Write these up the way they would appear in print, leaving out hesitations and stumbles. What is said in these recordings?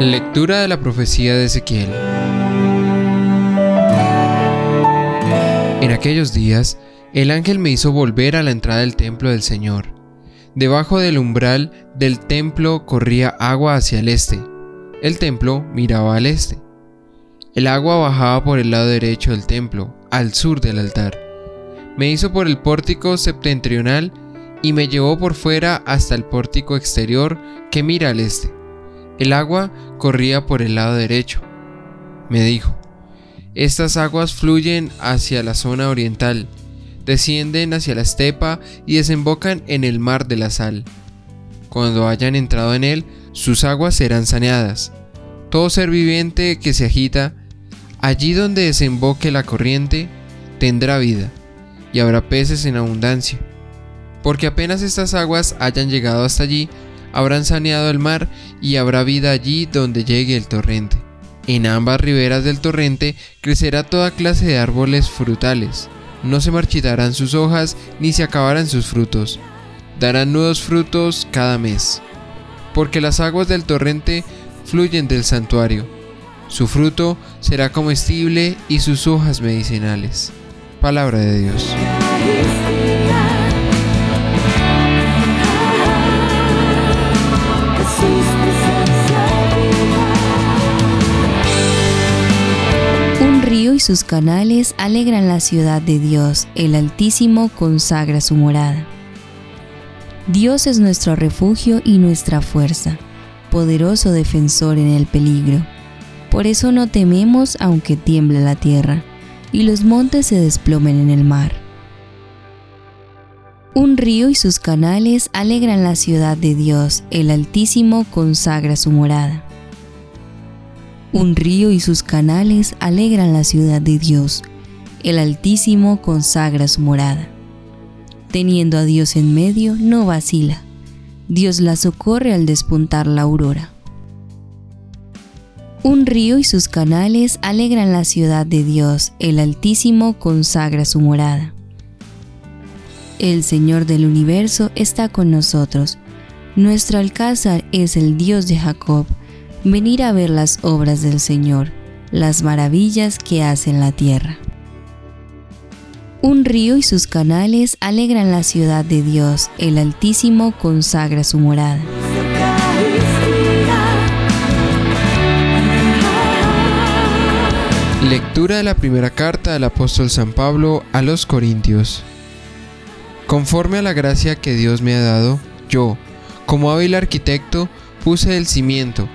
Lectura de la profecía de Ezequiel. En aquellos días, el ángel me hizo volver a la entrada del templo del Señor. Debajo del umbral del templo corría agua hacia el este. El templo miraba al este. El agua bajaba por el lado derecho del templo, al sur del altar. Me hizo por el pórtico septentrional y me llevó por fuera hasta el pórtico exterior que mira al este. El agua corría por el lado derecho. Me dijo: estas aguas fluyen hacia la zona oriental, descienden hacia la estepa y desembocan en el mar de la sal. Cuando hayan entrado en él, sus aguas serán saneadas. Todo ser viviente que se agita, allí donde desemboque la corriente, tendrá vida, y habrá peces en abundancia. Porque apenas estas aguas hayan llegado hasta allí, habrán saneado el mar y habrá vida allí donde llegue el torrente. En ambas riberas del torrente crecerá toda clase de árboles frutales. No se marchitarán sus hojas ni se acabarán sus frutos. Darán nuevos frutos cada mes. Porque las aguas del torrente fluyen del santuario. Su fruto será comestible y sus hojas medicinales. Palabra de Dios. Un río y sus canales alegran la ciudad de Dios, el Altísimo consagra su morada. Dios es nuestro refugio y nuestra fuerza, poderoso defensor en el peligro. Por eso no tememos aunque tiemble la tierra, y los montes se desplomen en el mar. Un río y sus canales alegran la ciudad de Dios, el Altísimo consagra su morada. Un río y sus canales alegran la ciudad de Dios, el Altísimo consagra su morada. Teniendo a Dios en medio, no vacila. Dios la socorre al despuntar la aurora. Un río y sus canales alegran la ciudad de Dios, el Altísimo consagra su morada. El Señor del universo está con nosotros. Nuestro alcázar es el Dios de Jacob. Venir a ver las obras del Señor, las maravillas que hace en la tierra. Un río y sus canales alegran la ciudad de Dios, el Altísimo consagra su morada. Lectura de la primera carta del apóstol San Pablo a los Corintios. Conforme a la gracia que Dios me ha dado, yo, como hábil arquitecto, puse el cimiento,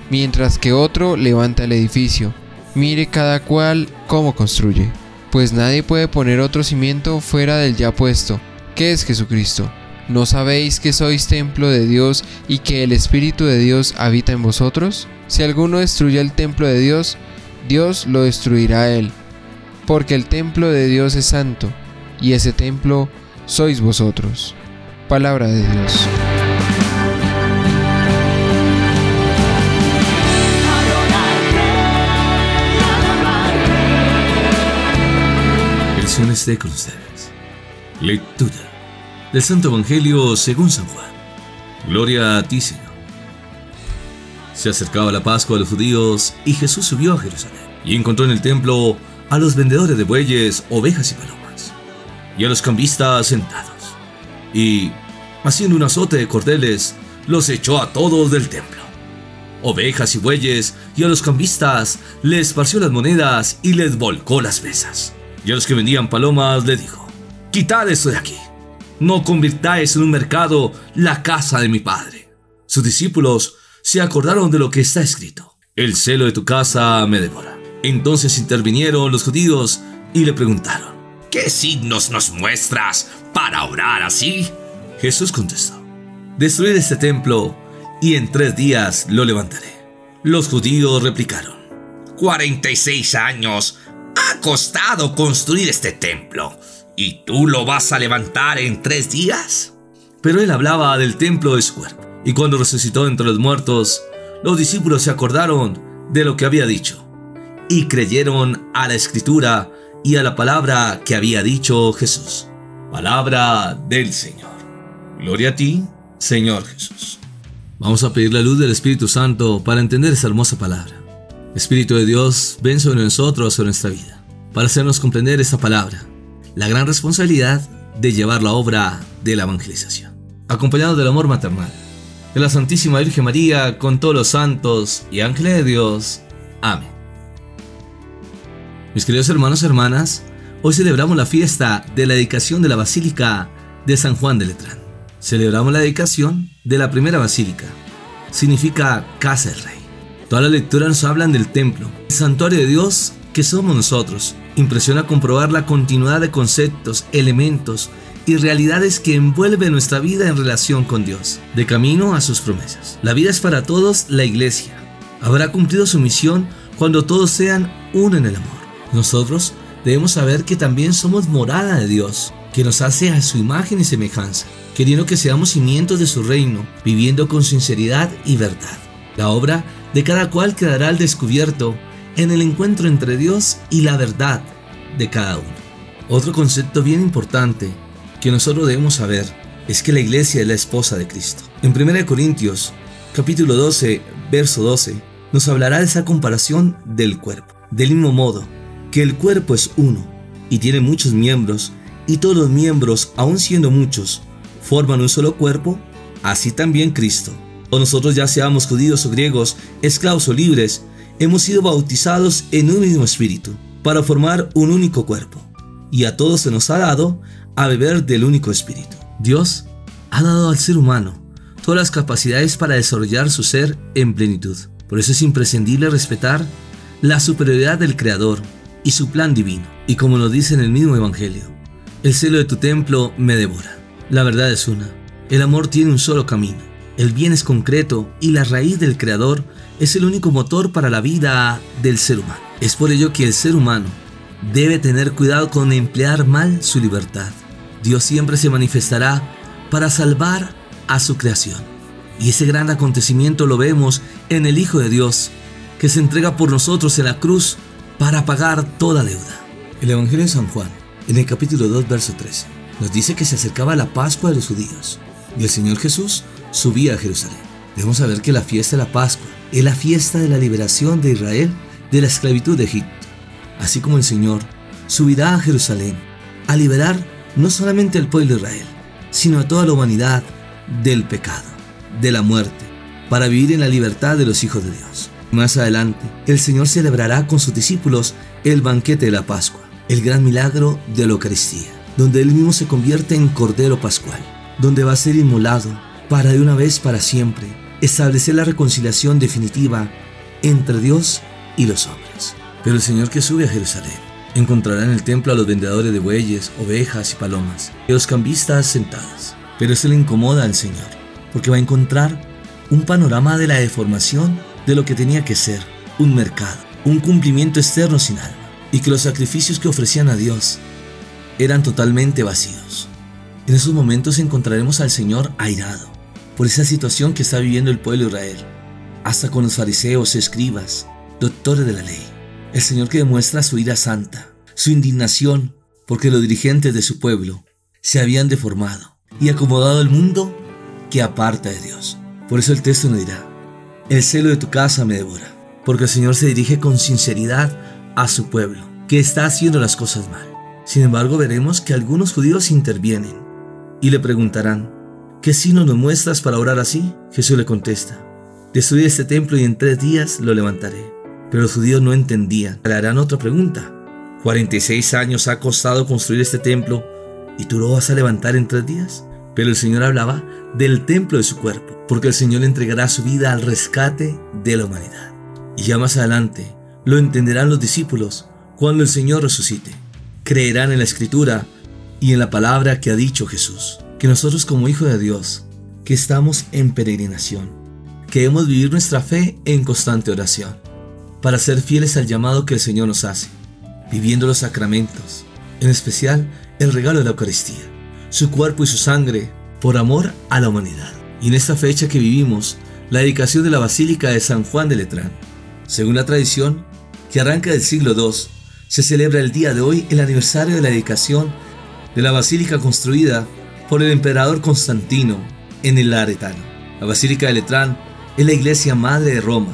mientras que otro levanta el edificio. Mire cada cual cómo construye. Pues nadie puede poner otro cimiento fuera del ya puesto, que es Jesucristo. ¿No sabéis que sois templo de Dios y que el Espíritu de Dios habita en vosotros? Si alguno destruye el templo de Dios, Dios lo destruirá a él. Porque el templo de Dios es santo, y ese templo sois vosotros. Palabra de Dios. El Señor esté con ustedes. Lectura del Santo Evangelio según San Juan. Gloria a ti, Señor. Se acercaba la Pascua a los judíos y Jesús subió a Jerusalén y encontró en el templo a los vendedores de bueyes, ovejas y palomas, y a los cambistas sentados. Y, haciendo un azote de cordeles, los echó a todos del templo, ovejas y bueyes, y a los cambistas les esparció las monedas y les volcó las mesas. Y a los que vendían palomas le dijo: quitad esto de aquí, no convirtáis en un mercado la casa de mi Padre. Sus discípulos se acordaron de lo que está escrito: el celo de tu casa me devora. Entonces intervinieron los judíos y le preguntaron: ¿qué signos nos muestras para orar así? Jesús contestó: destruid este templo y en 3 días lo levantaré. Los judíos replicaron: 46 años ha costado construir este templo, ¿y tú lo vas a levantar en 3 días? Pero él hablaba del templo de su cuerpo. Y cuando resucitó entre los muertos, los discípulos se acordaron de lo que había dicho y creyeron a la Escritura y a la palabra que había dicho Jesús. Palabra del Señor. Gloria a ti, Señor Jesús. Vamos a pedir la luz del Espíritu Santo para entender esta hermosa palabra. Espíritu de Dios, ven sobre nosotros, sobre nuestra vida, para hacernos comprender esta palabra, la gran responsabilidad de llevar la obra de la evangelización. Acompañados del amor maternal de la Santísima Virgen María, con todos los santos y ángeles de Dios. Amén. Mis queridos hermanos y hermanas, hoy celebramos la fiesta de la dedicación de la Basílica de San Juan de Letrán. Celebramos la dedicación de la primera basílica. Significa casa del rey. Todas las lecturas nos hablan del templo, el santuario de Dios que somos nosotros. Impresiona comprobar la continuidad de conceptos, elementos y realidades que envuelven nuestra vida en relación con Dios, de camino a sus promesas. La vida es para todos la iglesia. Habrá cumplido su misión cuando todos sean uno en el amor. Nosotros debemos saber que también somos morada de Dios, que nos hace a su imagen y semejanza, queriendo que seamos cimientos de su reino, viviendo con sinceridad y verdad. La obra de cada cual quedará al descubierto en el encuentro entre Dios y la verdad de cada uno. Otro concepto bien importante que nosotros debemos saber es que la iglesia es la esposa de Cristo. En 1 Corintios, capítulo 12, verso 12, nos hablará de esa comparación del cuerpo. Del mismo modo que el cuerpo es uno y tiene muchos miembros, y todos los miembros, aun siendo muchos, forman un solo cuerpo, así también Cristo. O nosotros, ya seamos judíos o griegos, esclavos o libres, hemos sido bautizados en un mismo espíritu, para formar un único cuerpo, y a todos se nos ha dado a beber del único espíritu. Dios ha dado al ser humano todas las capacidades para desarrollar su ser en plenitud. Por eso es imprescindible respetar la superioridad del Creador y su plan divino. Y como nos dice en el mismo Evangelio, el celo de tu templo me devora. La verdad es una. El amor tiene un solo camino. El bien es concreto y la raíz del Creador es el único motor para la vida del ser humano. Es por ello que el ser humano debe tener cuidado con emplear mal su libertad. Dios siempre se manifestará para salvar a su creación. Y ese gran acontecimiento lo vemos en el Hijo de Dios, que se entrega por nosotros en la cruz para pagar toda deuda. El Evangelio de San Juan, en el capítulo 2, verso 13, nos dice que se acercaba la Pascua de los judíos y el Señor Jesús subía a Jerusalén. Debemos saber que la fiesta de la Pascua es la fiesta de la liberación de Israel de la esclavitud de Egipto. Así como el Señor subirá a Jerusalén a liberar no solamente al pueblo de Israel, sino a toda la humanidad del pecado, de la muerte, para vivir en la libertad de los hijos de Dios. Más adelante, el Señor celebrará con sus discípulos el banquete de la Pascua, el gran milagro de la Eucaristía, donde Él mismo se convierte en Cordero Pascual, donde va a ser inmolado para de una vez para siempre establecer la reconciliación definitiva entre Dios y los hombres. Pero el Señor, que sube a Jerusalén, encontrará en el templo a los vendedores de bueyes, ovejas y palomas, y los cambistas sentados. Pero eso le incomoda al Señor, porque va a encontrar un panorama de la deformación de lo que tenía que ser un mercado, un cumplimiento externo sin alma, y que los sacrificios que ofrecían a Dios eran totalmente vacíos. En esos momentos encontraremos al Señor airado por esa situación que está viviendo el pueblo de Israel, hasta con los fariseos, escribas, doctores de la ley. El Señor que demuestra su ira santa, su indignación, porque los dirigentes de su pueblo se habían deformado y acomodado al mundo que aparta de Dios. Por eso el texto nos dirá: el celo de tu casa me devora, porque el Señor se dirige con sinceridad a su pueblo, que está haciendo las cosas mal. Sin embargo, veremos que algunos judíos intervienen y le preguntarán: ¿qué signo nos muestras para orar así? Jesús le contesta: destruid este templo y en 3 días lo levantaré. Pero los judíos no entendían. Le harán otra pregunta: 46 años ha costado construir este templo y tú lo vas a levantar en 3 días. Pero el Señor hablaba del templo de su cuerpo, porque el Señor le entregará su vida al rescate de la humanidad. Y ya más adelante lo entenderán los discípulos cuando el Señor resucite. Creerán en la Escritura y en la palabra que ha dicho Jesús. Que nosotros, como hijos de Dios, que estamos en peregrinación, que debemos vivir nuestra fe en constante oración, para ser fieles al llamado que el Señor nos hace, viviendo los sacramentos, en especial el regalo de la Eucaristía, su cuerpo y su sangre, por amor a la humanidad. Y en esta fecha que vivimos, la dedicación de la Basílica de San Juan de Letrán. Según la tradición, que arranca del siglo II, se celebra el día de hoy el aniversario de la dedicación de la basílica construida por el emperador Constantino en el Laretano. La Basílica de Letrán es la iglesia madre de Roma,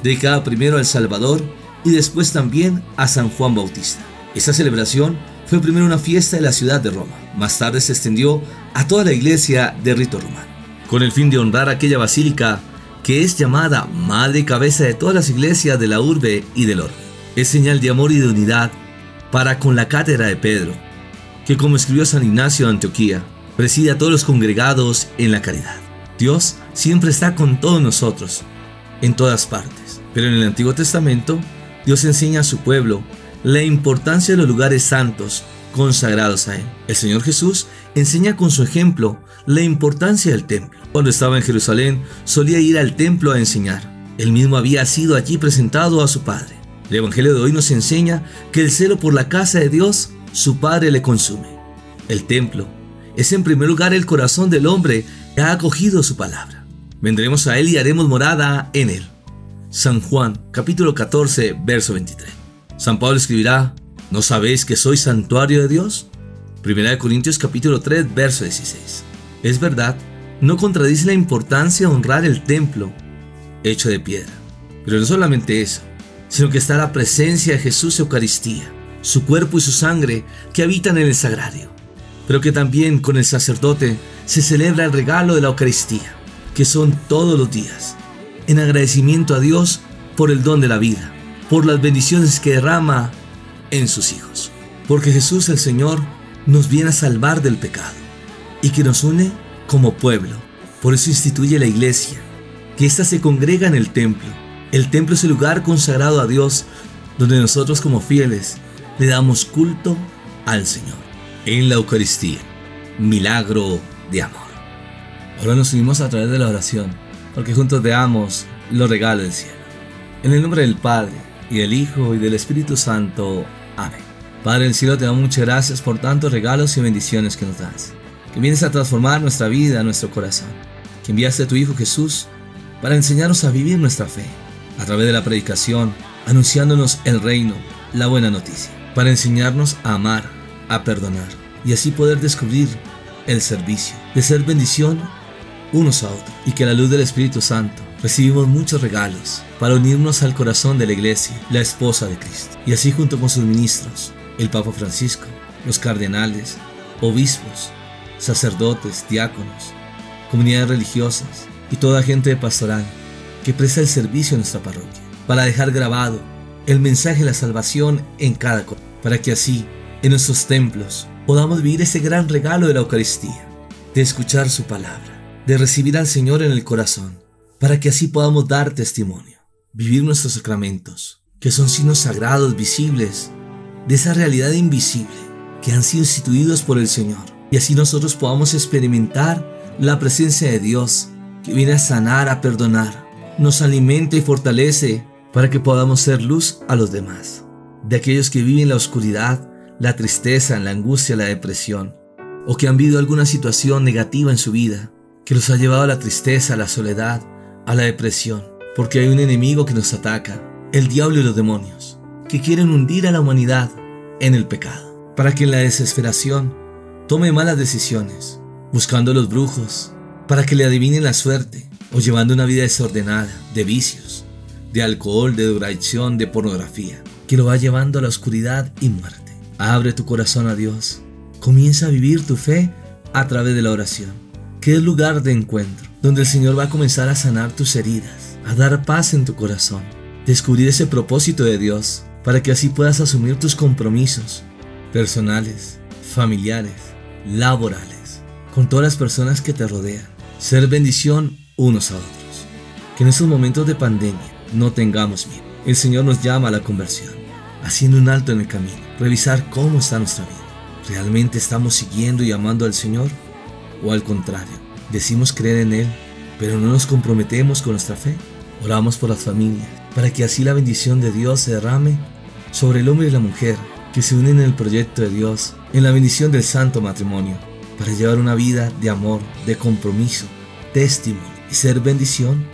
dedicada primero al Salvador y después también a San Juan Bautista. Esta celebración fue primero una fiesta de la ciudad de Roma, más tarde se extendió a toda la iglesia de rito romano, con el fin de honrar aquella basílica que es llamada madre y cabeza de todas las iglesias de la urbe y del orbe. Es señal de amor y de unidad para con la cátedra de Pedro, que como escribió San Ignacio de Antioquía, preside a todos los congregados en la caridad. Dios siempre está con todos nosotros, en todas partes, pero en el Antiguo Testamento, Dios enseña a su pueblo la importancia de los lugares santos consagrados a Él. El Señor Jesús enseña con su ejemplo la importancia del templo. Cuando estaba en Jerusalén, solía ir al templo a enseñar. Él mismo había sido allí presentado a su Padre. El Evangelio de hoy nos enseña que el celo por la casa de Dios, su Padre, le consume. El templo es en primer lugar el corazón del hombre que ha acogido su palabra. Vendremos a Él y haremos morada en Él. San Juan, capítulo 14, verso 23. San Pablo escribirá: ¿no sabéis que sois santuario de Dios? Primera de Corintios capítulo 3, verso 16. Es verdad, no contradice la importancia de honrar el templo hecho de piedra. Pero no solamente eso, sino que está la presencia de Jesús Eucaristía, su cuerpo y su sangre que habitan en el sagrario. Pero que también con el sacerdote se celebra el regalo de la Eucaristía, que son todos los días, en agradecimiento a Dios por el don de la vida, por las bendiciones que derrama en sus hijos. Porque Jesús el Señor nos viene a salvar del pecado y que nos une como pueblo. Por eso instituye la iglesia, que ésta se congrega en el templo. El templo es el lugar consagrado a Dios, donde nosotros como fieles le damos culto al Señor. En la Eucaristía, milagro de amor. Ahora nos unimos a través de la oración, porque juntos veamos los regalos del cielo. En el nombre del Padre, y del Hijo, y del Espíritu Santo. Amén. Padre del cielo, te damos muchas gracias por tantos regalos y bendiciones que nos das, que vienes a transformar nuestra vida, nuestro corazón, que enviaste a tu Hijo Jesús para enseñarnos a vivir nuestra fe, a través de la predicación, anunciándonos el reino, la buena noticia, para enseñarnos a amar, a perdonar, y así poder descubrir el servicio, de ser bendición unos a otros, y que a la luz del Espíritu Santo recibimos muchos regalos para unirnos al corazón de la iglesia, la esposa de Cristo, y así junto con sus ministros, el Papa Francisco, los cardenales, obispos, sacerdotes, diáconos, comunidades religiosas y toda gente de pastoral que presta el servicio en nuestra parroquia, para dejar grabado el mensaje de la salvación en cada corazón, para que así en nuestros templos podamos vivir ese gran regalo de la Eucaristía, de escuchar su palabra, de recibir al Señor en el corazón, para que así podamos dar testimonio, vivir nuestros sacramentos, que son signos sagrados visibles de esa realidad invisible que han sido instituidos por el Señor, y así nosotros podamos experimentar la presencia de Dios que viene a sanar, a perdonar, nos alimenta y fortalece para que podamos ser luz a los demás, de aquellos que viven la oscuridad, la tristeza, la angustia, la depresión, o que han vivido alguna situación negativa en su vida, que los ha llevado a la tristeza, a la soledad, a la depresión, porque hay un enemigo que nos ataca, el diablo y los demonios, que quieren hundir a la humanidad en el pecado, para que en la desesperación tome malas decisiones, buscando a los brujos, para que le adivinen la suerte, o llevando una vida desordenada, de vicios, de alcohol, de drogadicción, de pornografía, que lo va llevando a la oscuridad y muerte. Abre tu corazón a Dios, comienza a vivir tu fe a través de la oración, que es lugar de encuentro, donde el Señor va a comenzar a sanar tus heridas, a dar paz en tu corazón, descubrir ese propósito de Dios, para que así puedas asumir tus compromisos personales, familiares, laborales, con todas las personas que te rodean, ser bendición unos a otros. Que en estos momentos de pandemia no tengamos miedo. El Señor nos llama a la conversión, haciendo un alto en el camino, revisar cómo está nuestra vida. ¿Realmente estamos siguiendo y amando al Señor? ¿O al contrario, decimos creer en Él, pero no nos comprometemos con nuestra fe? Oramos por las familias, para que así la bendición de Dios se derrame sobre el hombre y la mujer que se unen en el proyecto de Dios, en la bendición del santo matrimonio, para llevar una vida de amor, de compromiso, testimonio y ser bendición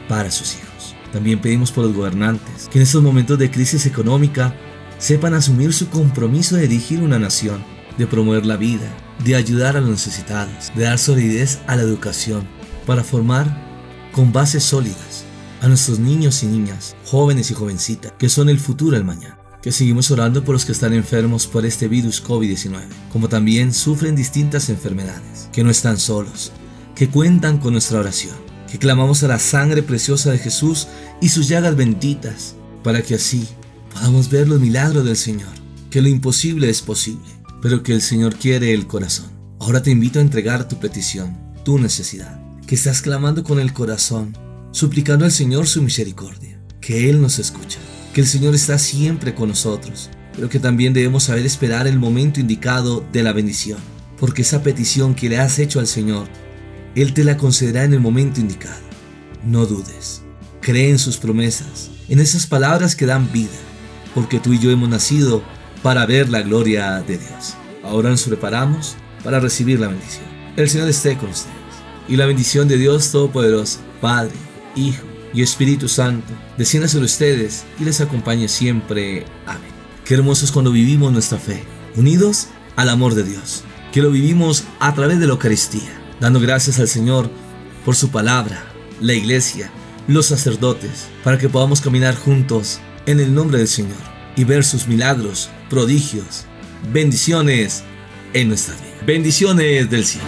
para sus hijos. También pedimos por los gobernantes, que en estos momentos de crisis económica sepan asumir su compromiso de dirigir una nación, de promover la vida, de ayudar a los necesitados, de dar solidez a la educación, para formar con bases sólidas a nuestros niños y niñas, jóvenes y jovencitas, que son el futuro del mañana. Que seguimos orando por los que están enfermos por este virus COVID-19, como también sufren distintas enfermedades, que no están solos, que cuentan con nuestra oración, que clamamos a la sangre preciosa de Jesús y sus llagas benditas, para que así podamos ver los milagros del Señor, que lo imposible es posible, pero que el Señor quiere el corazón. Ahora te invito a entregar tu petición, tu necesidad, que estás clamando con el corazón, suplicando al Señor su misericordia, que Él nos escucha, que el Señor está siempre con nosotros, pero que también debemos saber esperar el momento indicado de la bendición, porque esa petición que le has hecho al Señor, Él te la concederá en el momento indicado. No dudes, cree en sus promesas, en esas palabras que dan vida, porque tú y yo hemos nacido para ver la gloria de Dios. Ahora nos preparamos para recibir la bendición. El Señor esté con ustedes, y la bendición de Dios Todopoderoso, Padre, Hijo y Espíritu Santo, descienda sobre ustedes y les acompañe siempre. Amén. Qué hermoso es cuando vivimos nuestra fe, unidos al amor de Dios, que lo vivimos a través de la Eucaristía, dando gracias al Señor por su palabra, la iglesia, los sacerdotes, para que podamos caminar juntos en el nombre del Señor y ver sus milagros, prodigios, bendiciones en nuestra vida. Bendiciones del cielo.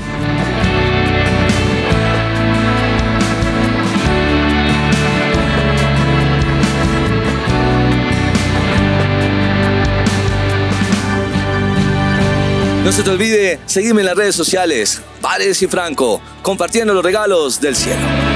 No se te olvide seguirme en las redes sociales, Paredes y Franco, compartiendo los regalos del cielo.